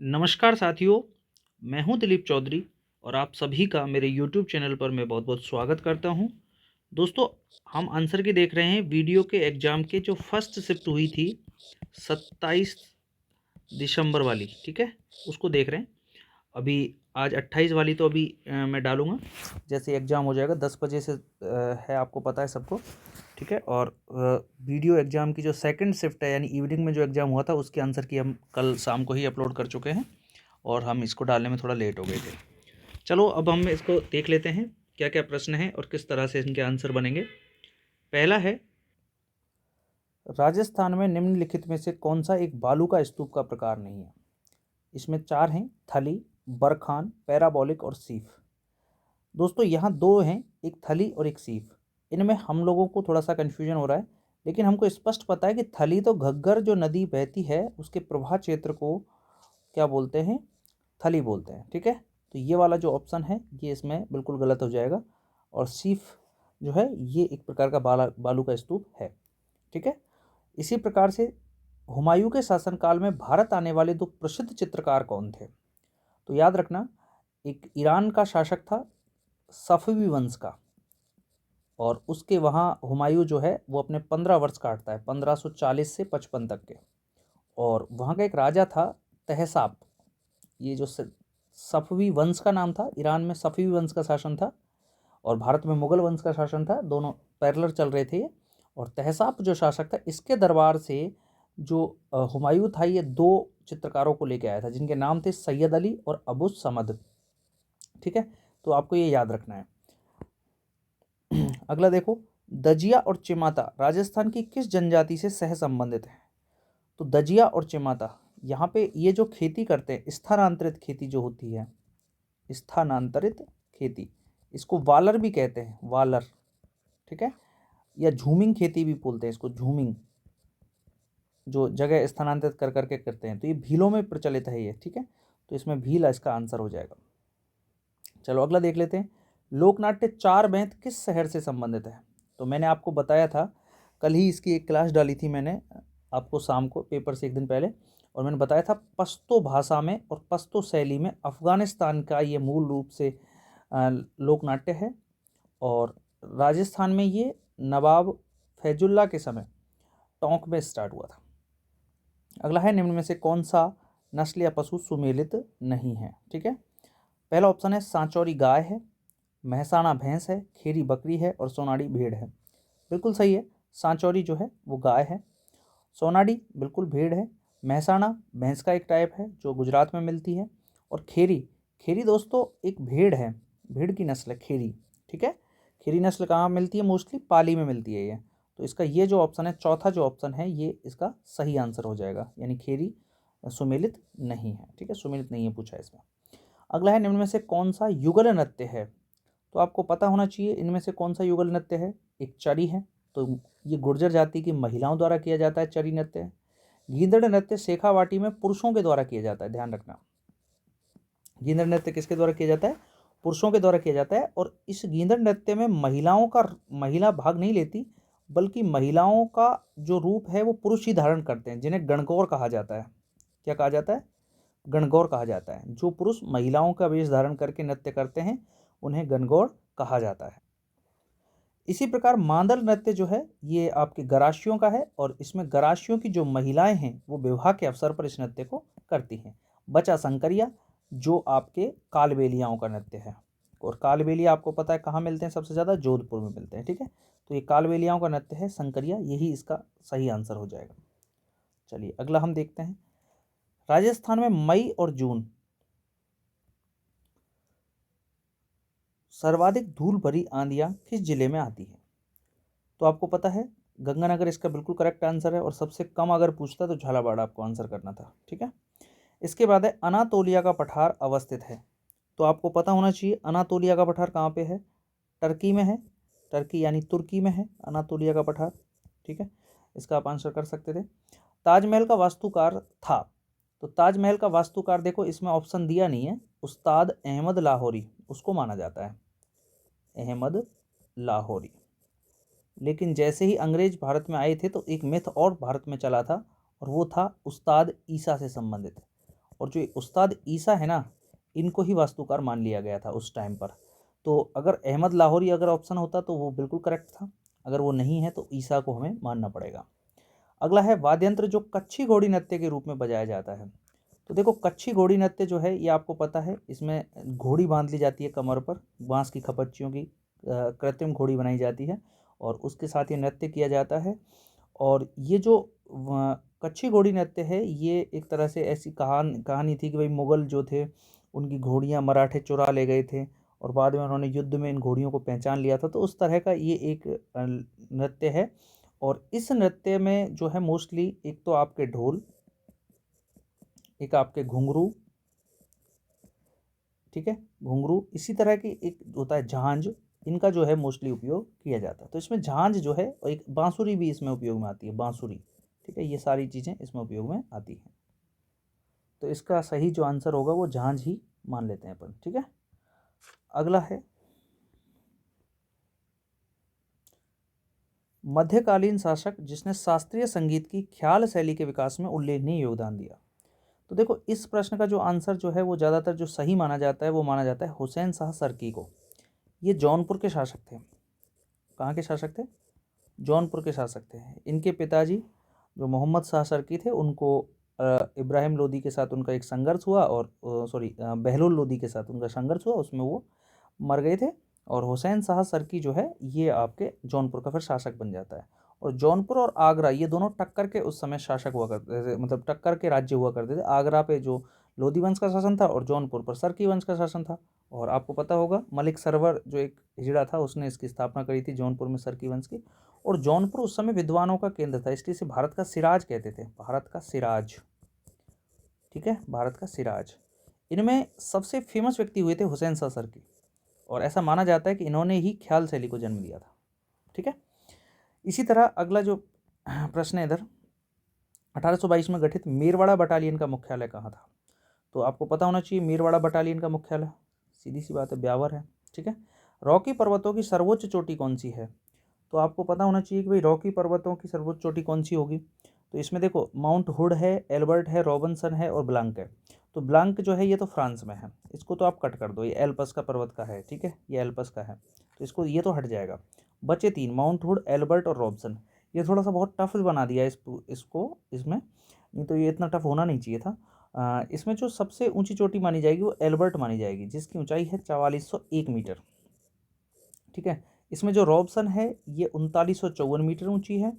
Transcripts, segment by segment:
नमस्कार साथियों, मैं हूं दिलीप चौधरी और आप सभी का मेरे YouTube चैनल पर मैं बहुत-बहुत स्वागत करता हूं। दोस्तों, हम आंसर की देख रहे हैं वीडियो के एग्ज़ाम के जो फर्स्ट शिफ्ट हुई थी 27 दिसंबर वाली, ठीक है? उसको देख रहे हैं। अभी आज 28 वाली तो अभी मैं डालूँगा, जैसे एग्ज़ाम हो जाएगा 10 बजे से है, आपको पता है सबको, ठीक है? और वीडियो एग्ज़ाम की जो सेकंड शिफ्ट है यानी इवनिंग में जो एग्ज़ाम हुआ था उसके आंसर की हम कल शाम को ही अपलोड कर चुके हैं और हम इसको डालने में थोड़ा लेट हो गए थे। चलो अब हम इसको देख लेते हैं, क्या-क्या प्रश्न हैं और किस तरह से इनके आंसर बनेंगे। पहला है, राजस्थान में निम्नलिखित में से कौन-सा एक बालू का स्तूप का प्रकार नहीं है? इसमें 4 हैं, थली, बरखान, पैराबोलिक और सीफ। दोस्तों यहाँ 2 हैं, एक थली और एक सीफ। इनमें हम लोगों को थोड़ा-सा कन्फ्यूजन हो रहा है, लेकिन हमको स्पष्ट पता है कि थली तो घग्गर जो नदी बहती है, उसके प्रवाह क्षेत्र को क्या बोलते हैं? थली बोलते हैं, ठीक है? तो ये वाला जो ऑप्शन है, ये इसमें बिल्कुल गलत हो जाएगा और सीफ जो है, ये एक प्रकार का बालू का स्तूप है, ठीक है? इसी प्रकार से हुमायूँ के शासनकाल में भारत आने वाले 2 प्रसिद्ध चित्रकार कौन थे? तो याद रखना, एक ईरान का शासक था सफवी वंश का और उसके वहाँ हुमायूँ जो है वो अपने 15 वर्ष काटता है, 1540 से 55 तक के। और वहाँ का एक राजा था तहसाप। ये जो सफवी वंश का नाम था, ईरान में सफवी वंश का शासन था और भारत में मुगल वंश का शासन था, दोनों पैरेलल चल रहे थे। और तहसाप जो शासक था, इसके दरबार से जो हुमायूँ था, ये 2 चित्रकारों को लेके आया था जिनके नाम थे सैयद अली और अबू समद, ठीक है? तो आपको ये याद रखना है। अगला देखो, दजिया और चिमाता राजस्थान की किस जनजाति से सह संबंधित है? तो दजिया और चिमाता यहाँ पे ये जो खेती करते हैं, स्थानांतरित खेती जो होती है, स्थानांतरित खेती, इसको वालर भी कहते हैं, वालर, ठीक है? या झूमिंग खेती भी बोलते हैं इसको, झूमिंग, जो जगह स्थानांतरित कर करके करते हैं। तो ये भीलों में प्रचलित है ये, ठीक है? तो इसमें भील इसका आंसर हो जाएगा। चलो अगला देख लेते हैं, लोकनाट्य चार बैंत किस शहर से संबंधित है? तो मैंने आपको बताया था, कल ही इसकी एक क्लास डाली थी मैंने आपको शाम को, पेपर से एक दिन पहले, और मैंने बताया था पश्तो भाषा में और पश्तो शैली में अफगानिस्तान का ये मूल रूप से लोकनाट्य है और राजस्थान में ये नवाब फैजुल्ला के समय टोंक में स्टार्ट हुआ था। अगला है, निम्न में से कौन सा नस्ल या पशु सुमेलित नहीं है? ठीक है, पहला ऑप्शन है सांचौरी गाय है, महसाणा भैंस है, खेरी बकरी है और सोनाड़ी भेड़ है। बिल्कुल सही है, सांचौरी जो है वो गाय है, सोनाड़ी बिल्कुल भेड़ है, महसाणा भैंस का एक टाइप है जो गुजरात में मिलती है, और खेरी, खेरी दोस्तों एक भेड़ है, भेड़ की नस्ल है खेरी, ठीक है? खेरी नस्ल कहाँ मिलती है? मोस्टली पाली में मिलती है ये। तो इसका ये जो ऑप्शन है, चौथा जो ऑप्शन है, ये इसका सही आंसर हो जाएगा, यानी खेरी सुमेलित नहीं है, ठीक है? सुमेलित नहीं है पूछा इसमें। अगला है, निम्न में से कौन सा युगल नृत्य है? तो आपको पता होना चाहिए इनमें से कौन सा युगल नृत्य है। एक चरी है, तो ये गुर्जर जाति की महिलाओं द्वारा किया जाता है चरी नृत्य। गींदड़ नृत्य शेखावाटी में पुरुषों के द्वारा किया जाता है, ध्यान रखना। गींदड़ नृत्य किसके द्वारा किया जाता है? पुरुषों के द्वारा किया जाता है। और इस गींदड़ नृत्य में महिला भाग नहीं लेती, बल्कि महिलाओं का जो रूप है वो पुरुष ही धारण करते हैं, जिन्हें गणगौर कहा जाता है। क्या कहा जाता है? गणगौर कहा जाता है। जो पुरुष महिलाओं का वेश धारण करके नृत्य करते हैं उन्हें गणगौर कहा जाता है। इसी प्रकार मांदल नृत्य जो है ये आपके गराशियों का है, और इसमें गराशियों की जो महिलाएं हैं वो विवाह के अवसर पर इस नृत्य को करती हैं। बचा संकरिया जो आपके कालबेलियाओं का नृत्य है, और कालबेलिया आपको पता है कहाँ मिलते हैं सबसे ज़्यादा? जोधपुर में मिलते हैं, ठीक है? तो ये कालबेलियाओं का नृत्य है संकरिया, यही इसका सही आंसर हो जाएगा। चलिए अगला हम देखते हैं, राजस्थान में मई और जून सर्वाधिक धूल भरी आंधियां किस जिले में आती है? तो आपको पता है गंगानगर इसका बिल्कुल करेक्ट आंसर है, और सबसे कम अगर पूछता तो झालावाड़ आपको आंसर करना था, ठीक है? इसके बाद है, अनातोलिया का पठार अवस्थित है। तो आपको पता होना चाहिए अनातोलिया का पठार कहाँ पे है? टर्की में है, टर्की यानी तुर्की में है अनातोलिया का पठार, ठीक है? इसका आप आंसर कर सकते थे। ताजमहल का वास्तुकार था, तो ताजमहल का वास्तुकार देखो इसमें ऑप्शन दिया नहीं है, उस्ताद अहमद लाहौरी उसको माना जाता है, अहमद लाहौरी। लेकिन जैसे ही अंग्रेज भारत में आए थे तो एक मिथ और भारत में चला था, और वो था उस्ताद ईसा से संबंधित। और जो उस्ताद ईसा है ना, इनको ही वास्तुकार मान लिया गया था उस टाइम पर। तो अगर अहमद लाहौरी अगर ऑप्शन होता तो वो बिल्कुल करेक्ट था, अगर वो नहीं है तो ईसा को हमें मानना पड़ेगा। अगला है वाद्य यंत्र जो कच्छी घोड़ी नृत्य के रूप में बजाया जाता है। तो देखो कच्छी घोड़ी नृत्य जो है ये आपको पता है, इसमें घोड़ी बांध ली जाती है कमर पर, बांस की खपच्चियों की कृत्रिम घोड़ी बनाई जाती है और उसके साथ ये नृत्य किया जाता है। और ये जो कच्छी घोड़ी नृत्य है ये एक तरह से ऐसी कहानी थी कि भाई मुगल जो थे उनकी घोड़ियाँ मराठे चुरा ले गए थे और बाद में उन्होंने युद्ध में इन घोड़ियों को पहचान लिया था, तो उस तरह का ये एक नृत्य है। और इस नृत्य में जो है मोस्टली एक तो आपके ढोल, एक आपके घुंघरू, ठीक है, घुंघरू, इसी तरह की एक होता है झांझ, इनका जो है मोस्टली उपयोग किया जाता है। तो इसमें झांझ जो है और एक बांसुरी भी इसमें उपयोग में आती है, बांसुरी, ठीक है, ये सारी चीज़ें इसमें उपयोग में आती हैं। तो इसका सही जो आंसर होगा वो झांझ ही मान लेते हैं अपन, ठीक है। अगला है मध्यकालीन शासक जिसने शास्त्रीय संगीत की ख्याल शैली के विकास में उल्लेखनीय योगदान दिया। तो देखो इस प्रश्न का जो आंसर जो है वो ज़्यादातर जो सही माना जाता है वो माना जाता है हुसैन शाह सरकी को। ये जौनपुर के शासक थे। कहाँ के शासक थे? जौनपुर के शासक थे। इनके पिताजी जो मोहम्मद शाह सरकी थे उनको इब्राहिम लोदी के साथ उनका एक संघर्ष हुआ और बहलोल लोदी के साथ उनका संघर्ष हुआ, उसमें वो मर गए थे। और हुसैन शाह सरकी जो है ये आपके जौनपुर का फिर शासक बन जाता है। और जौनपुर और आगरा ये दोनों टक्कर के उस समय शासक हुआ करते थे, मतलब टक्कर के राज्य हुआ करते थे। आगरा पे जो लोधी वंश का शासन था और जौनपुर पर सरकी वंश का शासन था। और आपको पता होगा मलिक सरवर जो एक हिजड़ा था उसने इसकी स्थापना करी थी जौनपुर में सरकी वंश की। और जौनपुर उस समय विद्वानों का केंद्र था, इसलिए इसे भारत का सिराज कहते थे, भारत का सिराज, ठीक है, भारत का सिराज। इनमें सबसे फेमस व्यक्ति हुए थे हुसैन शाह सरकी और ऐसा माना जाता है कि इन्होंने ही ख्याल शैली को जन्म दिया था, ठीक है। इसी तरह अगला जो प्रश्न है इधर, 1822 में गठित मेरवाड़ा बटालियन का मुख्यालय कहाँ था? तो आपको पता होना चाहिए मेरवाड़ा बटालियन का मुख्यालय सीधी सी बात है ब्यावर है, ठीक है। रॉकी पर्वतों की सर्वोच्च चोटी कौन सी है? तो आपको पता होना चाहिए कि भाई रॉकी पर्वतों की सर्वोच्च चोटी कौन सी होगी। तो इसमें देखो माउंट हुड है, एल्बर्ट है, रॉबिन्सन है और ब्लांक है। तो ब्लांक जो है ये तो फ्रांस में है, इसको तो आप कट कर दो, ये एल्पस का पर्वत का है, ठीक है, ये एल्पस का है, तो इसको ये तो हट जाएगा। बचे तीन, माउंट हुड, एल्बर्ट और रॉबसन। ये थोड़ा सा बहुत टफ बना दिया इसको इसमें, नहीं तो ये इतना टफ होना नहीं चाहिए था। इसमें जो सबसे ऊंची चोटी मानी जाएगी वो एल्बर्ट मानी जाएगी, जिसकी ऊंचाई है 4401 मीटर, ठीक है। इसमें जो रॉबसन है ये 3954 मीटर ऊंची है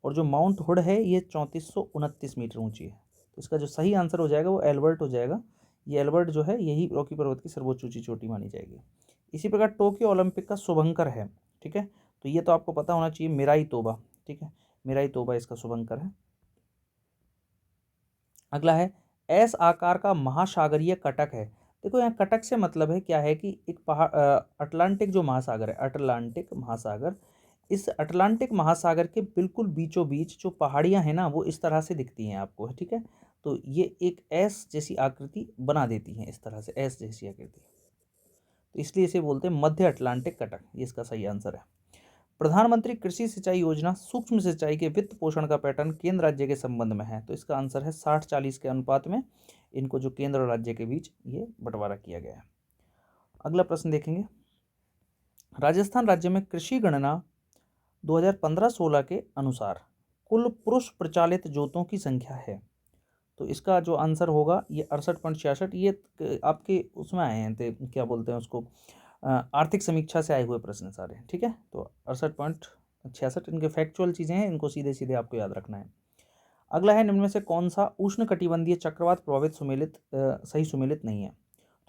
और जो माउंट हुड है ये 3429 मीटर ऊंची है। तो इसका जो सही आंसर हो जाएगा वो एल्बर्ट हो जाएगा। ये एल्बर्ट जो है यही रॉकी पर्वत की सर्वोच्च ऊंची चोटी मानी जाएगी। इसी प्रकार टोक्यो ओलंपिक का शुभंकर है, ठीक है, तो ये तो आपको पता होना चाहिए मिराई तोबा, ठीक है, मिराई तोबा इसका शुभंकर है। अगला है एस आकार का महासागरीय कटक है। देखो यहाँ कटक से मतलब है क्या है कि एक पहाड़, अटलांटिक जो महासागर है, अटलांटिक महासागर, इस अटलांटिक महासागर के बिल्कुल बीचों बीच जो पहाड़ियाँ हैं ना वो इस तरह से दिखती हैं आपको, ठीक है। तो ये एक एस जैसी आकृति बना देती हैं, इस तरह से एस जैसी आकृति, तो इसलिए इसे बोलते हैं मध्य अटलांटिक कटक, ये इसका सही आंसर है। प्रधानमंत्री कृषि सिंचाई योजना सूक्ष्म सिंचाई के वित्त पोषण का पैटर्न केंद्र राज्य के संबंध में है। तो इसका आंसर है 60-40 के अनुपात में इनको जो केंद्र और राज्य के बीच ये बंटवारा किया गया है। अगला प्रश्न देखेंगे, राजस्थान राज्य में कृषि गणना 2015-16 के अनुसार कुल पुरुष प्रचालित जोतों की संख्या है। तो इसका जो आंसर होगा ये 68.66, ये आपके उसमें आए हैं क्या बोलते हैं उसको, आर्थिक समीक्षा से आए हुए प्रश्न सारे, ठीक है। तो 68.66 इनके फैक्चुअल चीज़ें हैं, इनको सीधे सीधे आपको याद रखना है। अगला है निम्न में से कौन सा उष्णकटिबंधीय चक्रवात प्रभावित सही सुमेलित नहीं है।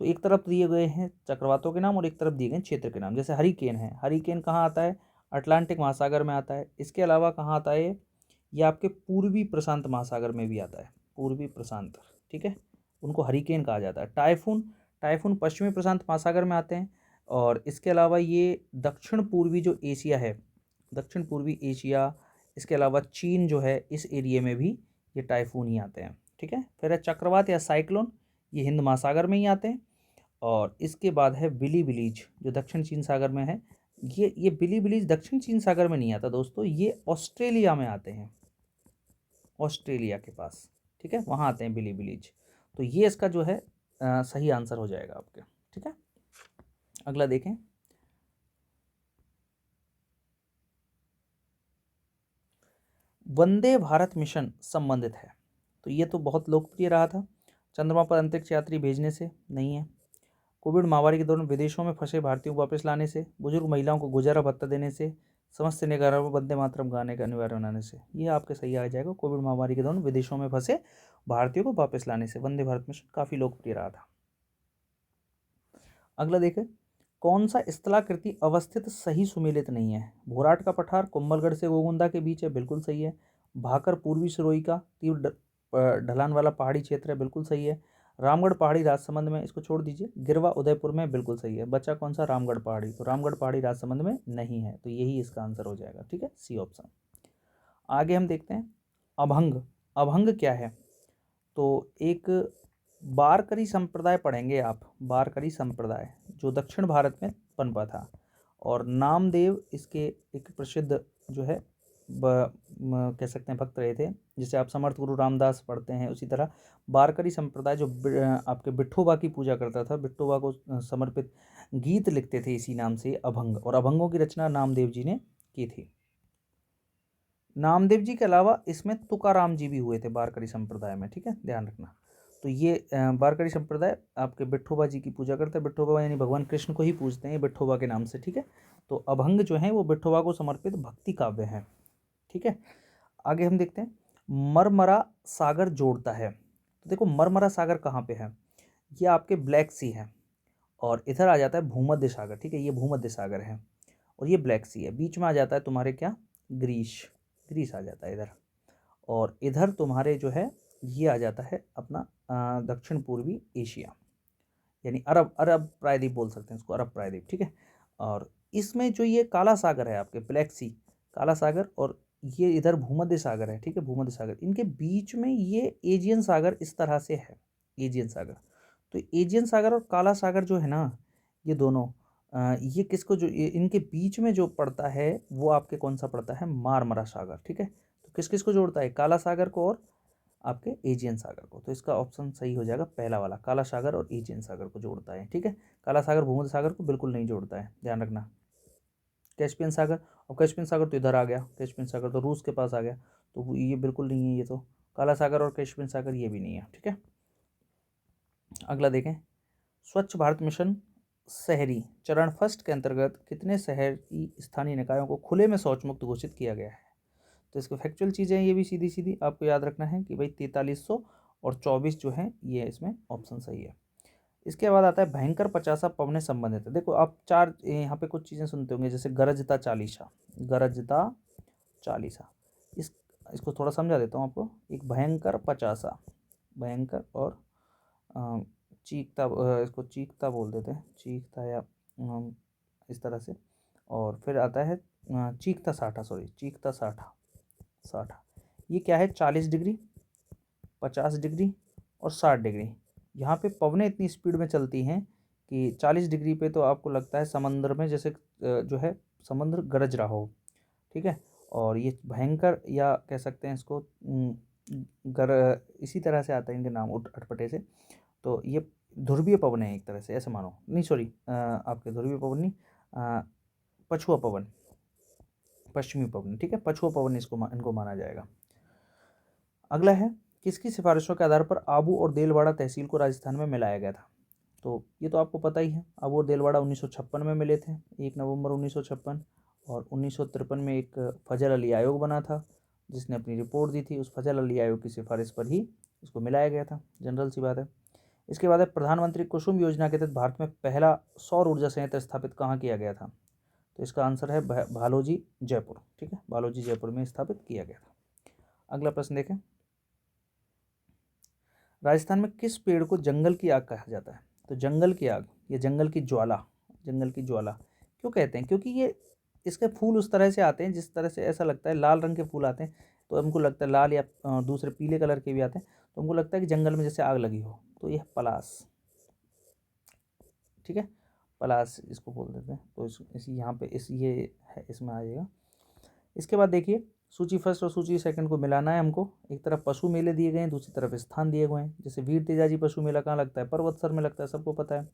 तो एक तरफ दिए गए हैं चक्रवातों के नाम और एक तरफ दिए गए क्षेत्र के नाम। जैसे हरिकेन है, हरिकेन कहाँ आता है? अटलांटिक महासागर में आता है। इसके अलावा कहाँ आता है ये आपके पूर्वी प्रशांत महासागर में भी आता है, पूर्वी प्रशांत, ठीक है, उनको हरिकेन कहा जाता है। टाइफून, टाइफून पश्चिमी प्रशांत महासागर में आते हैं। और इसके अलावा ये दक्षिण पूर्वी जो एशिया है, दक्षिण पूर्वी एशिया, इसके अलावा चीन जो है इस एरिया में भी ये टाइफून ही आते हैं, ठीक है। फिर है चक्रवात या साइक्लोन, ये हिंद महासागर में ही आते हैं। और इसके बाद है बिली बिलीज जो दक्षिण चीन सागर में है। ये बिली बिलीज दक्षिण चीन सागर में नहीं आता दोस्तों, ये ऑस्ट्रेलिया में आते हैं, ऑस्ट्रेलिया के पास, ठीक है, वहाँ आते हैं बिली बिलीज। तो ये इसका जो है सही आंसर हो जाएगा आपके। ठीक है, अगला देखें। वंदे भारत मिशन संबंधित है, तो ये तो बहुत लोकप्रिय रहा था। चंद्रमा पर अंतरिक्ष यात्री भेजने से नहीं है। कोविड महामारी के दौरान विदेशों में फंसे भारतीयों को वापस लाने से, बुजुर्ग महिलाओं को गुजारा भत्ता देने से, समस्त निकायों को वंदे मातरम गाने का अनिवार्य बनाने से। ये आपके सही आ जाएगा। कोविड महामारी के दौरान विदेशों में फंसे भारतीयों को वापस लाने से वंदे भारत मिशन काफी लोकप्रिय रहा था। अगला देखें, कौन सा स्थलाकृति अवस्थित सही सुमेलित नहीं है? भोराट का पठार कुंभलगढ़ से गोगुंदा के बीच है, बिल्कुल सही है। भाकर पूर्वी सिरोही का तीव्र ढलान वाला पहाड़ी क्षेत्र है, बिल्कुल सही है। रामगढ़ पहाड़ी राजसमंद में, इसको छोड़ दीजिए। गिरवा उदयपुर में, बिल्कुल सही है। बचा कौन सा? रामगढ़ पहाड़ी, तो रामगढ़ पहाड़ी राजसमंद में नहीं है, तो यही इसका आंसर हो जाएगा। ठीक है, सी ऑप्शन। आगे हम देखते हैं अभंग। अभंग क्या है? तो एक वारकरी संप्रदाय पढ़ेंगे आप, वारकरी संप्रदाय जो दक्षिण भारत में पनपा था, और नामदेव इसके एक प्रसिद्ध जो है कह सकते हैं भक्त रहे थे। जिसे आप समर्थ गुरु रामदास पढ़ते हैं, उसी तरह वारकरी संप्रदाय जो आपके विठोबा की पूजा करता था, विठोबा को समर्पित गीत लिखते थे इसी नाम से अभंग, और अभंगों की रचना नामदेव जी ने की थी। नामदेव जी के अलावा इसमें तुकाराम जी भी हुए थे वारकरी संप्रदाय में। ठीक है, ध्यान रखना। तो ये वारकरी संप्रदाय आपके विठोबा जी की पूजा करते हैं। विठोबा यानी भगवान कृष्ण को ही पूजते हैं विठोबा के नाम से। ठीक है, तो अभंग जो है वो विठोबा को समर्पित भक्ति काव्य है। ठीक है, आगे हम देखते हैं मरमरा सागर जोड़ता है। तो देखो मरमरा सागर कहाँ पे है? ये आपके ब्लैक सी है, और इधर आ जाता है भूमध्य सागर। ठीक है, ये भूमध्य सागर है, और ये ब्लैक सी है। बीच में आ जाता है तुम्हारे क्या? ग्रीस। ग्रीस आ जाता है इधर, और इधर तुम्हारे जो है ये आ जाता है अपना दक्षिण पूर्वी एशिया, यानी अरब अरब प्रायद्वीप बोल सकते हैं इसको, अरब प्रायद्वीप। ठीक है, और इसमें जो ये काला सागर है आपके ब्लैक सी, काला सागर, और ये इधर भूमध्य सागर है। ठीक है, भूमध्य सागर, इनके बीच में ये एजियन सागर इस तरह से है, एजियन सागर। तो एजियन सागर और काला सागर जो है ना, ये दोनों ये किसको जो इनके बीच में जो पड़ता है वो आपके कौन सा पड़ता है? मारमरा सागर। ठीक है, तो किस किस को जोड़ता है? काला सागर को और आपके एजियन सागर को। तो इसका ऑप्शन सही हो जाएगा पहला वाला, काला सागर और एजियन सागर को जोड़ता है। ठीक है, काला सागर भूमध्य सागर को बिल्कुल नहीं जोड़ता है, ध्यान रखना। कैस्पियन सागर, और कैस्पियन सागर तो इधर आ गया, कैस्पियन सागर तो रूस के पास आ गया, तो ये बिल्कुल नहीं है। ये तो काला सागर और कैस्पियन सागर ये भी नहीं है। ठीक है, अगला देखें स्वच्छ भारत मिशन शहरी चरण फर्स्ट के अंतर्गत कितने शहरी स्थानीय निकायों को खुले में शौच मुक्त घोषित किया गया है? तो इसको फैक्चुअल चीज़ें ये भी सीधी सीधी आपको याद रखना है कि भाई 4300 और 24 जो है ये इसमें ऑप्शन सही है। इसके बाद आता है भयंकर 50 पवने संबंधित है। देखो आप चार यहाँ पे कुछ चीज़ें सुनते होंगे, जैसे गरजता चालीसा, गरजता चालीसा। इसको थोड़ा समझा देता हूँ आपको। एक भयंकर 50, भयंकर, और चीखता, इसको चीखता बोल देते हैं, चीखता या इस तरह से। और फिर आता है चीखता साठा, सॉरी चीखता साठा, साठा। ये क्या है? 40 डिग्री, 50 डिग्री और 60 डिग्री। यहाँ पे पवनें इतनी स्पीड में चलती हैं कि 40 डिग्री पे तो आपको लगता है समंदर में जैसे जो है समुद्र गरज रहा हो। ठीक है, और ये भयंकर या कह सकते हैं इसको इसी तरह से आता है इनके नाम अटपटे से। तो ये ध्रुवीय पवन है एक तरह से, ऐसे मानो, नहीं सॉरी आपके ध्रुवीय पवन नहीं, पछुआ पवन, पश्चिमी पवन। ठीक है, पछुआ पवन इनको माना जाएगा। अगला है किसकी सिफारिशों के आधार पर आबू और देलवाड़ा तहसील को राजस्थान में मिलाया गया था? तो ये तो आपको पता ही है, आबू और देलवाड़ा 1956 में मिले थे, 1 नवंबर 1956। और 1953 में एक फजल अली आयोग बना था जिसने अपनी रिपोर्ट दी थी, उस फजल अली आयोग की सिफारिश पर ही इसको मिलाया गया था, जनरल सी बात है। इसके बाद है प्रधानमंत्री कुसुम योजना के तहत भारत में पहला सौर ऊर्जा संयंत्र स्थापित कहाँ किया गया था? तो इसका आंसर है भालोजी जयपुर। ठीक है, भालोजी जयपुर में स्थापित किया गया था। अगला प्रश्न देखें, राजस्थान में किस पेड़ को जंगल की आग कहा जाता है? तो जंगल की आग या जंगल की ज्वाला, जंगल की ज्वाला क्यों कहते हैं? क्योंकि ये इसके फूल उस तरह से आते हैं जिस तरह से ऐसा लगता है, लाल रंग के फूल आते हैं, तो हमको लगता है लाल, या दूसरे पीले कलर के भी आते हैं, तो हमको लगता है कि जंगल में जैसे आग लगी हो। तो यह पलास, ठीक है, पलास इसको बोल देते हैं। तो इस यहाँ पे इस ये है, इसमें आ जाएगा। इसके बाद देखिए सूची फर्स्ट और सूची सेकंड को मिलाना है हमको। एक तरफ पशु मेले दिए गए हैं, दूसरी तरफ स्थान दिए हुए हैं। जैसे वीर तेजाजी पशु मेला कहाँ लगता है? पर्वतसर में लगता है, सबको पता है।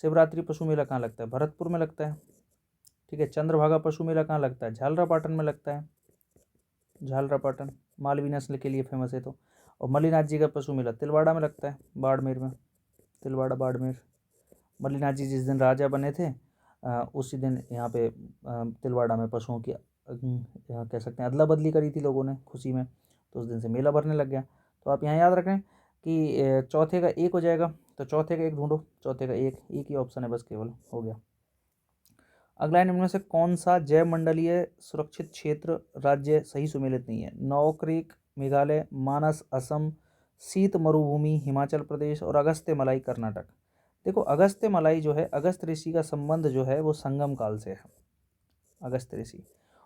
शिवरात्रि पशु मेला कहाँ लगता है? भरतपुर में लगता है। ठीक है। चंद्रभागा पशु मेला कहाँ लगता है? झालरापाटन में लगता है। झालरापाटन मालवी नस्ल के लिए फेमस है। तो और मल्लीनाथ जी का पशु मेला तिलवाड़ा में लगता है, बाड़मेर में। तिलवाड़ा बाड़मेर। मल्लीनाथ जी जिस दिन राजा बने थे उसी दिन यहाँ पे तिलवाड़ा में पशुओं की यहाँ कह सकते हैं अदला बदली करी थी लोगों ने खुशी में, तो उस दिन से मेला भरने लग गया। तो आप यहाँ याद रखें कि चौथे का एक हो जाएगा, तो चौथे का एक ढूंढो। चौथे का एक ही ऑप्शन है बस, केवल हो गया। अगला इनमें से कौन सा जैव मंडलीय सुरक्षित क्षेत्र राज्य सही सुमेलित नहीं है? नौक्रेक मेघालय, मानस असम, शीत मरुभूमि हिमाचल प्रदेश और अगस्त्य मलाई कर्नाटक। देखो अगस्त्य मलाई जो है, अगस्त ऋषि का संबंध जो है वो संगम काल से है। अगस्त ऋषि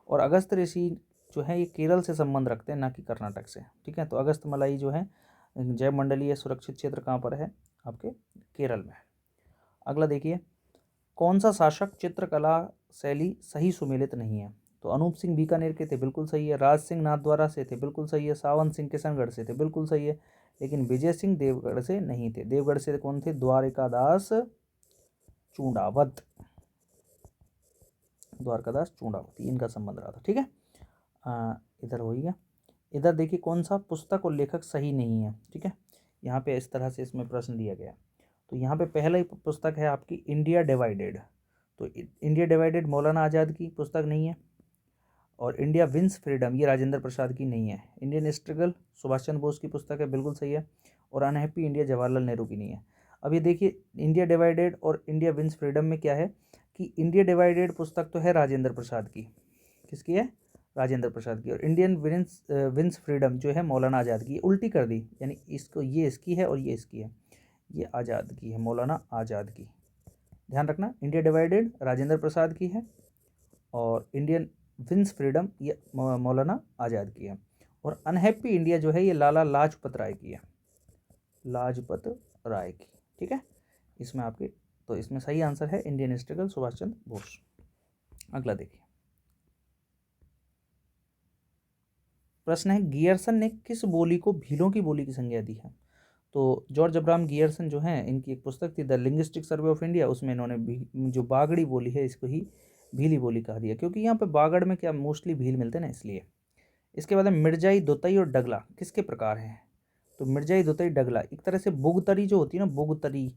और अगस्त ऋषि जो है ये केरल से संबंध रखते हैं, ना कि कर्नाटक से। ठीक है। तो अगस्त मलाई जो है जैव मंडलीय सुरक्षित क्षेत्र कहाँ पर है? आपके केरल में। अगला देखिए, कौन सा शासक चित्रकला शैली सही सुमेलित नहीं है? तो अनूप सिंह बीकानेर के थे, बिल्कुल सही है। राज सिंह नाथद्वारा से थे, बिल्कुल सही है। सावंत सिंह किशनगढ़ से थे, बिल्कुल सही है। लेकिन विजय सिंह देवगढ़ से नहीं थे। देवगढ़ से कौन थे? द्वारकादास चूंडावत। द्वारकादास चूंडावत, इनका संबंध रहा था। ठीक है। इधर हो गया। इधर देखिए, कौन सा पुस्तक और लेखक सही नहीं है? ठीक है। यहाँ पे इस तरह से इसमें प्रश्न दिया गया। तो यहाँ पे पहला ही पुस्तक है आपकी इंडिया डिवाइडेड। तो इंडिया डिवाइडेड मौलाना आज़ाद की पुस्तक नहीं है। और इंडिया विंस फ्रीडम ये राजेंद्र प्रसाद की नहीं है। इंडियन स्ट्रगल सुभाष चंद्र बोस की पुस्तक है, बिल्कुल सही है। और अनहैप्पी इंडिया जवाहरलाल नेहरू की नहीं है। अब ये देखिए, इंडिया डिवाइडेड और इंडिया विंस फ्रीडम में क्या है कि इंडिया डिवाइडेड पुस्तक तो है राजेंद्र प्रसाद की। किसकी है? राजेंद्र प्रसाद की। और इंडियन विंस फ्रीडम जो है मौलाना आज़ाद की। उल्टी कर दी, यानी इसको ये इसकी है और ये इसकी है। ये आज़ाद की है, मौलाना आज़ाद की। ध्यान रखना, इंडिया डिवाइडेड राजेंद्र प्रसाद की है और इंडियन विंस फ्रीडम ये मौलाना आज़ाद की है। और अनहैप्पी इंडिया जो है ये लाला लाजपत राय की है। लाजपत राय की। ठीक है। इसमें आपके तो इसमें सही आंसर है इंडियन स्ट्रगल सुभाष चंद्र बोस। अगला देखिए, प्रश्न है गियर्सन ने किस बोली को भीलों की बोली की संज्ञा दी है? तो जॉर्ज अब्राहम गियर्सन जो हैं, इनकी एक पुस्तक थी the linguistic survey of India, उसमें इन्होंने जो बागड़ी बोली है इसको ही भीली बोली कहा दिया, क्योंकि यहाँ पे बागड़ में क्या मोस्टली भील मिलते हैं ना, इसलिए। इसके बाद मिर्जाई, दोतई और डगला किसके प्रकार हैं? तो मिर्जाई, दोतई, डगला एक तरह से बुगतरी जो होती है ना, बुगतरी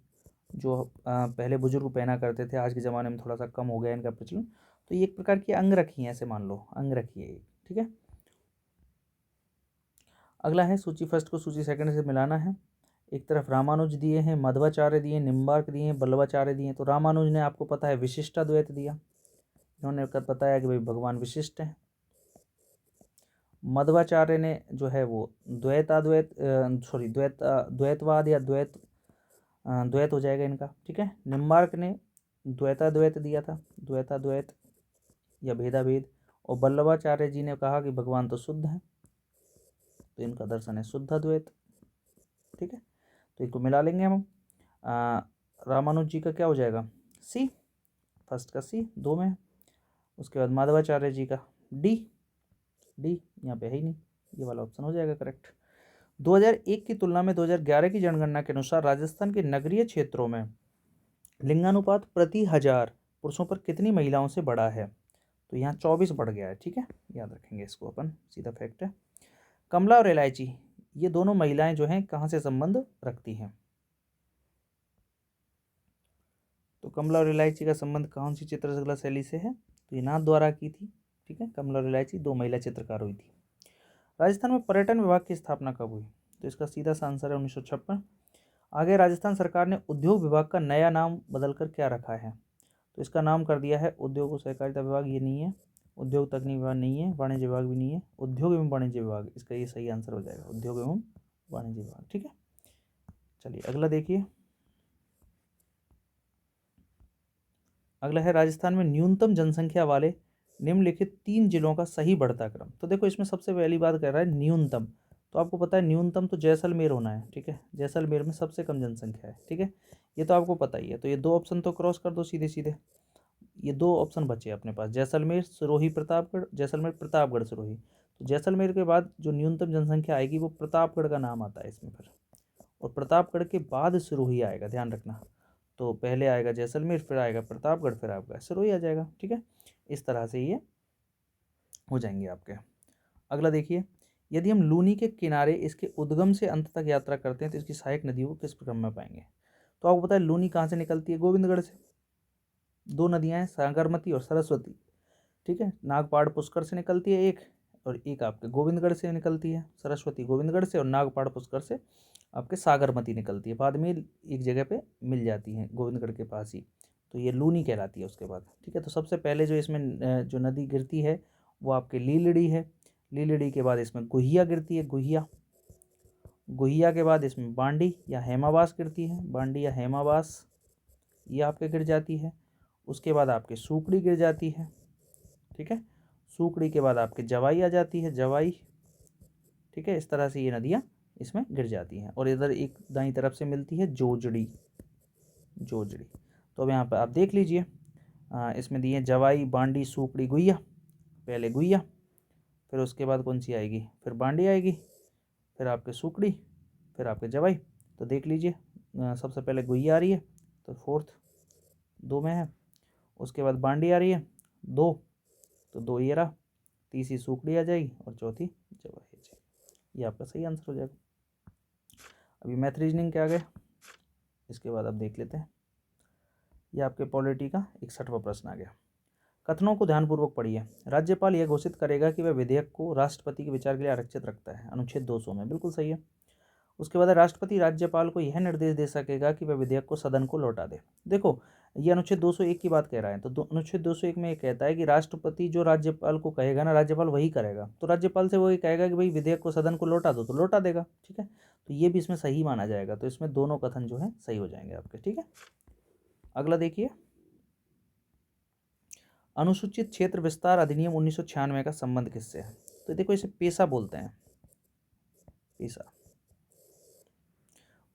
जो पहले बुजुर्ग पहना करते थे, आज के ज़माने में थोड़ा सा कम हो गया इनका प्रचलन। तो ये एक प्रकार की अंगरखी है, ऐसे मान लो अंगरखी है ये। ठीक है। अगला है सूची फर्स्ट को सूची सेकंड से मिलाना है। एक तरफ रामानुज दिए हैं, मध्वाचार्य दिए, निम्बार्क दिए हैं, बल्लभाचार्य दिए हैं। तो रामानुज ने आपको पता है विशिष्टाद्वैत दिया, इन्होंने बताया कि भाई भगवान विशिष्ट है। मध्वाचार्य ने जो है वो द्वैताद्वैत द्वैतवाद या द्वैत हो जाएगा इनका। ठीक है। निम्बार्क ने द्वैताद्वैत दिया था, द्वैताद्वैत या भेदाभेद। और बल्लभाचार्य जी ने कहा कि भगवान तो शुद्ध है, तो इनका दर्शन है शुद्धाद्वैत। ठीक है। तो इसको मिला लेंगे हम। रामानुज जी का क्या हो जाएगा? सी, फर्स्ट का सी, दो में। उसके बाद माधवाचार्य जी का डी, यहाँ पे है ही नहीं, ये वाला ऑप्शन हो जाएगा करेक्ट। 2001 की तुलना में 2011 की जनगणना के अनुसार राजस्थान के नगरीय क्षेत्रों में लिंगानुपात प्रति 1000 पुरुषों पर कितनी महिलाओं से बढ़ा है? तो यहाँ 24 बढ़ गया है। ठीक है, याद रखेंगे इसको अपन, सीधा फैक्ट है। कमला और इलायची ये दोनों महिलाएं जो हैं कहाँ से संबंध रखती हैं? तो कमला और इलायची का संबंध कौन सी चित्रकला शैली से है? तो ये नाथ द्वारा की थी। ठीक है। कमला और इलायची दो महिला चित्रकार हुई थी। राजस्थान में पर्यटन विभाग की स्थापना कब हुई? तो इसका सीधा सा आंसर है 1956। आगे राजस्थान सरकार ने उद्योग विभाग का नया नाम बदलकर क्या रखा है? तो इसका नाम कर दिया है उद्योग और सहकारिता विभाग। ये नहीं है, उद्योग तकनीक विभाग नहीं है, वाणिज्य विभाग भी नहीं है, उद्योग एवं वाणिज्य विभाग इसका ये सही आंसर हो जाएगा, उद्योग एवं वाणिज्य विभाग। ठीक है। चलिए अगला देखिए। अगला है राजस्थान में न्यूनतम जनसंख्या वाले निम्नलिखित 3 जिलों का सही बढ़ता क्रम। तो देखो इसमें सबसे पहली बात कर रहा है न्यूनतम। तो आपको पता है न्यूनतम तो जैसलमेर होना है। ठीक है। जैसलमेर में सबसे कम जनसंख्या है। ठीक है, ये तो आपको पता ही है। तो ये दो ऑप्शन तो क्रॉस कर दो सीधे सीधे। ये 2 ऑप्शन बचे अपने पास, जैसलमेर, सिरोही, प्रतापगढ़, जैसलमेर, प्रतापगढ़, सिरोही। तो जैसलमेर के बाद जो न्यूनतम जनसंख्या आएगी वो प्रतापगढ़ का नाम आता है इसमें फिर, और प्रतापगढ़ के बाद सिरोही आएगा, ध्यान रखना। तो पहले आएगा जैसलमेर, फिर आएगा प्रतापगढ़, फिर आपका सिरोही आ जाएगा, ठीक है। इस तरह से ये हो जाएंगे आपके। अगला देखिए, यदि हम लूनी के किनारे इसके उद्गम से अंत तक यात्रा करते हैं तो इसकी सहायक नदियों को किस क्रम में पाएंगे। तो आपको पता है लूनी कहाँ से निकलती है, गोविंदगढ़ से। 2 नदियाँ हैं, सागरमती और सरस्वती, ठीक है। नागपाड़ पुष्कर से निकलती है एक, और एक आपके गोविंदगढ़ से निकलती है। सरस्वती गोविंदगढ़ से और नागपाड़ पुष्कर से आपके सागरमती निकलती है, बाद में एक जगह पे मिल जाती हैं गोविंदगढ़ के पास ही। तो ये लूनी कहलाती है उसके बाद, ठीक है। तो सबसे पहले जो इसमें जो नदी गिरती है वो आपके लीलड़ी है। लीलड़ी के बाद इसमें गुहिया गिरती है, गुहिया। गुहिया के बाद इसमें बांडी या हेमावास गिरती है, बांडी या हेमावास ये आपके गिर जाती है। उसके बाद आपके सूकड़ी गिर जाती है, ठीक है। सूकड़ी के बाद आपके जवाई आ जाती है, जवाई, ठीक है। इस तरह से ये नदियाँ इसमें गिर जाती हैं। और इधर एक दाईं तरफ से मिलती है जोजड़ी, जोजड़ी। तो अब यहाँ पर आप देख लीजिए, इसमें दिए जवाई, बांडी, सूकड़ी, गुइया। पहले गुइया, फिर उसके बाद कौन सी आएगी, फिर बांडी आएगी, फिर आपके सूकड़ी, फिर आपके जवाई। तो देख लीजिए, सबसे पहले गुइया आ रही है तो फोर्थ 2 में है। उसके बाद बांडी आ रही है 2, तो 2 ये रहा। तीसरी सूकड़ी आ जाएगी और चौथी जवाई आ जाएगी। ये आपका सही आंसर हो जाएगा। अभी मैथ रीजनिंग के आगे इसके बाद आप देख लेते हैं। ये आपके पॉलिटी का 61वां प्रश्न आ गया। कथनों को ध्यानपूर्वक पढ़िए। राज्यपाल यह घोषित करेगा कि वह विधेयक को राष्ट्रपति के विचार के लिए आरक्षित रखता है, अनुच्छेद 200 में, बिल्कुल सही है। उसके बाद राष्ट्रपति राज्यपाल को यह निर्देश दे सकेगा कि वह विधेयक को सदन को लौटा दे। देखो, ये अनुच्छेद 201 की बात कह रहा है, तो अनुच्छेद 201 में ये कहता है कि राष्ट्रपति जो राज्यपाल को कहेगा ना, राज्यपाल वही करेगा। तो राज्यपाल से वही कहेगा कि भाई विधेयक को सदन को लौटा दो, तो लौटा देगा, ठीक है। तो ये भी इसमें सही माना जाएगा। तो इसमें दोनों कथन जो है सही हो जाएंगे आपके, ठीक है। अगला देखिए, अनुसूचित क्षेत्र विस्तार अधिनियम 1996 का संबंध किससे है। तो देखो, इसे पेशा बोलते हैं, पेशा,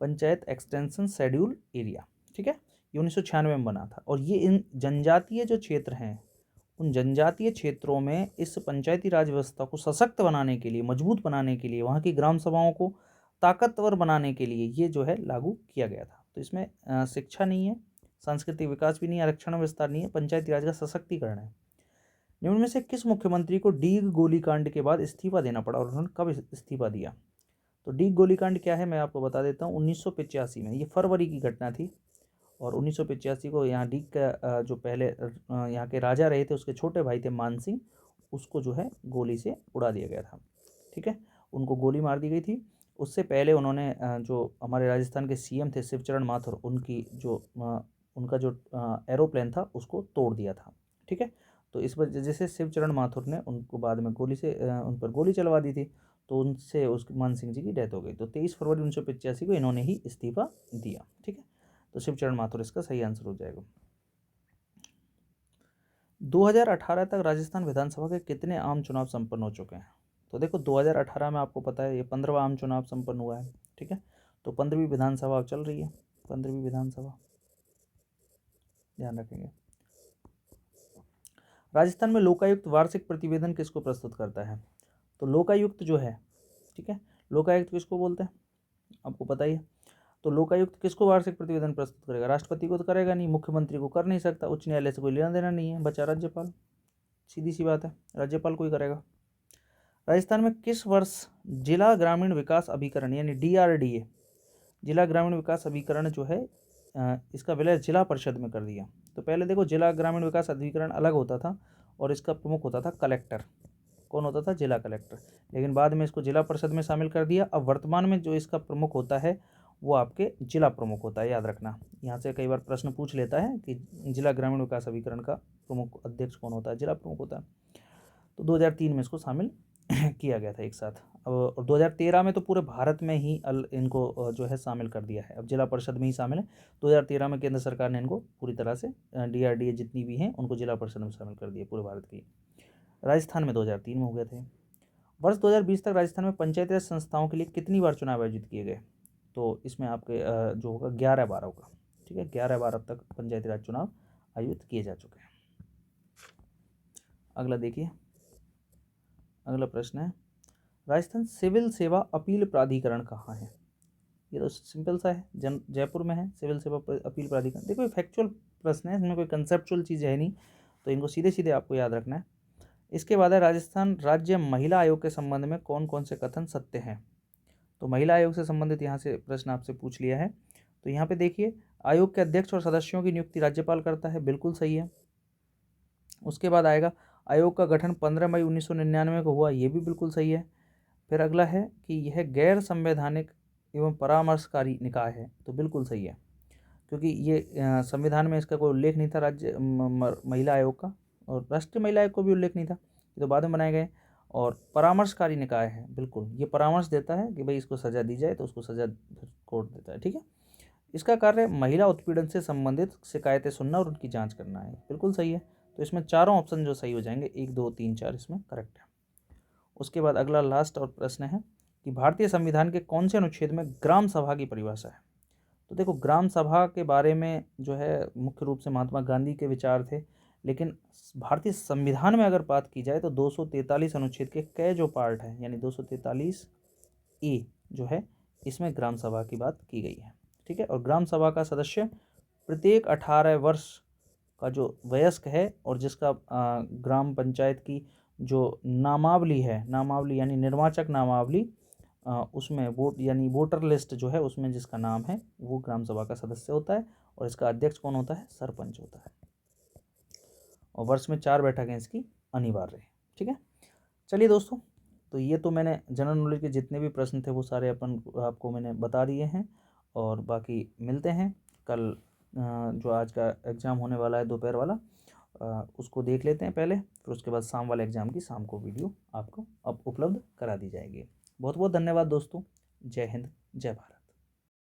पंचायत एक्सटेंशन शेड्यूल एरिया, ठीक है। ये 1996 में बना था। और ये इन जनजातीय जो क्षेत्र हैं, उन जनजातीय क्षेत्रों में इस पंचायती राज व्यवस्था को सशक्त बनाने के लिए, मजबूत बनाने के लिए, वहाँ की ग्राम सभाओं को ताकतवर बनाने के लिए ये जो है लागू किया गया था। तो इसमें शिक्षा नहीं है, सांस्कृतिक विकास भी नहीं है, आरक्षण विस्तार नहीं है, पंचायती राज का सशक्तिकरण है। निम्न में से किस मुख्यमंत्री को डीग गोलीकांड के बाद इस्तीफा देना पड़ा और उन्होंने कब इस्तीफा दिया। तो डीग गोलीकांड क्या है, मैं आपको बता देता हूँ। 1985 में, ये फरवरी की घटना थी। और 1985 को यहाँ डीग का जो पहले यहाँ के राजा रहे थे, उसके छोटे भाई थे मान सिंह, उसको जो है गोली से उड़ा दिया गया था, ठीक है। उनको गोली मार दी गई थी। उससे पहले उन्होंने जो हमारे राजस्थान के सीएम थे शिवचरण माथुर, उनकी जो उनका जो एरोप्लेन था उसको तोड़ दिया था, ठीक है। तो इस वजह से शिवचरण माथुर ने उनको बाद में गोली से उन पर गोली चलवा दी थी। तो उनसे उस मान सिंह जी की डेथ हो गई। तो 23 फरवरी 1985 को इन्होंने ही इस्तीफा दिया, ठीक है। तो शिवचरण माथुर इसका सही आंसर हो जाएगा। 2018 तक राजस्थान विधानसभा के कितने आम चुनाव संपन्न हो चुके हैं। तो देखो, 2018 में आपको पता है ये 15वां आम चुनाव संपन्न हुआ है, ठीक है। तो 15वीं विधानसभा अब चल रही है, 15वीं विधानसभा, ध्यान रखेंगे। राजस्थान में लोकायुक्त वार्षिक प्रतिवेदन किसको प्रस्तुत करता है। तो लोकायुक्त जो है, ठीक है, लोकायुक्त किसको बोलते हैं आपको पता ही है। तो लोकायुक्त किसको वार्षिक प्रतिवेदन प्रस्तुत करेगा, राष्ट्रपति को तो करेगा नहीं, मुख्यमंत्री को कर नहीं सकता, उच्च न्यायालय से कोई लेना देना नहीं है, बचा राज्यपाल, सीधी सी बात है, राज्यपाल को ही करेगा। राजस्थान में किस वर्ष जिला ग्रामीण विकास अभिकरण यानी DRDA, जिला ग्रामीण विकास अभिकरण जो है इसका विलय जिला परिषद में कर दिया। तो पहले देखो, जिला ग्रामीण विकास अभिकरण अलग होता था और इसका प्रमुख होता था कलेक्टर। कौन होता था, जिला कलेक्टर। लेकिन बाद में इसको जिला परिषद में शामिल कर दिया। अब वर्तमान में जो इसका प्रमुख होता है वो आपके जिला प्रमुख होता है, याद रखना। यहाँ से कई बार प्रश्न पूछ लेता है कि जिला ग्रामीण विकास अभिकरण का प्रमुख अध्यक्ष कौन होता है, जिला प्रमुख होता है। तो 2003 में इसको शामिल किया गया था एक साथ। अब और 2013 में तो पूरे भारत में ही इनको जो है शामिल कर दिया है, अब जिला परिषद में ही शामिल है। 2013 में केंद्र सरकार ने इनको पूरी तरह से DRDA जितनी भी हैं उनको जिला परिषद में शामिल कर दिया पूरे भारत की। राजस्थान में 2003 में हो गए थे। वर्ष 2020 तक राजस्थान में पंचायती राज संस्थाओं के लिए कितनी बार चुनाव आयोजित किए गए। तो इसमें आपके जो होगा 11-12 होगा, ठीक है। 11-12 तक पंचायती राज चुनाव आयोजित किए जा चुके हैं। अगला देखिए, अगला प्रश्न है, राजस्थान सिविल सेवा अपील प्राधिकरण कहाँ है? ये तो सिंपल सा है, जयपुर में है सिविल सेवा अपील प्राधिकरण। देखो ये फैक्चुअल प्रश्न है, इसमें कोई कंसेप्चुअल चीज़ है नहीं, तो इनको सीधे सीधे आपको याद रखना है। इसके बाद है, राजस्थान राज्य महिला आयोग के संबंध में कौन कौन से कथन सत्य हैं? तो महिला आयोग से संबंधित यहाँ से प्रश्न आपसे पूछ लिया है। तो यहाँ पे देखिए, आयोग के अध्यक्ष और सदस्यों की नियुक्ति राज्यपाल करता है, बिल्कुल सही है। उसके बाद आएगा, आयोग का गठन 15 मई 1999 को हुआ, ये भी बिल्कुल सही है। फिर अगला है कि यह गैर संवैधानिक एवं परामर्शकारी निकाय है, तो बिल्कुल सही है, क्योंकि ये संविधान में इसका कोई उल्लेख नहीं था राज्य महिला आयोग का, और राष्ट्रीय महिला आयोग को भी उल्लेख नहीं था, ये तो बाद में बनाए गए। और परामर्शकारी निकाय है, बिल्कुल, ये परामर्श देता है कि भाई इसको सज़ा दी जाए, तो उसको सज़ा कोर्ट देता है, ठीक है। इसका कार्य महिला उत्पीड़न से संबंधित शिकायतें सुनना और उनकी जांच करना है, बिल्कुल सही है। तो इसमें चारों ऑप्शन जो सही हो जाएंगे, 1 2 3 4 इसमें करेक्ट है। उसके बाद अगला लास्ट और प्रश्न है कि भारतीय संविधान के कौन से अनुच्छेद में ग्राम सभा की परिभाषा है? तो देखो, ग्राम सभा के बारे में जो है मुख्य रूप से महात्मा गांधी के विचार थे, लेकिन भारतीय संविधान में अगर बात की जाए तो 243 अनुच्छेद के क जो पार्ट है, यानी 243 ए जो है, इसमें ग्राम सभा की बात की गई है, ठीक है। और ग्राम सभा का सदस्य प्रत्येक 18 वर्ष का जो वयस्क है और जिसका ग्राम पंचायत की जो नामावली है, नामावली यानी निर्वाचक नामावली, उसमें वोट यानी वोटर लिस्ट जो है उसमें जिसका नाम है, वो ग्राम सभा का सदस्य होता है। और इसका अध्यक्ष कौन होता है? सरपंच होता है। और वर्ष में 4 बैठकें इसकी अनिवार्य है, ठीक है। चलिए दोस्तों, तो ये तो मैंने जनरल नॉलेज के जितने भी प्रश्न थे वो सारे आपको मैंने बता दिए हैं। और बाकी मिलते हैं कल, जो आज का एग्ज़ाम होने वाला है दोपहर वाला, उसको देख लेते हैं पहले, फिर उसके बाद शाम वाले एग्ज़ाम की शाम को वीडियो आपको अब उपलब्ध करा दी जाएगी। बहुत बहुत धन्यवाद दोस्तों। जय हिंद, जय भारत।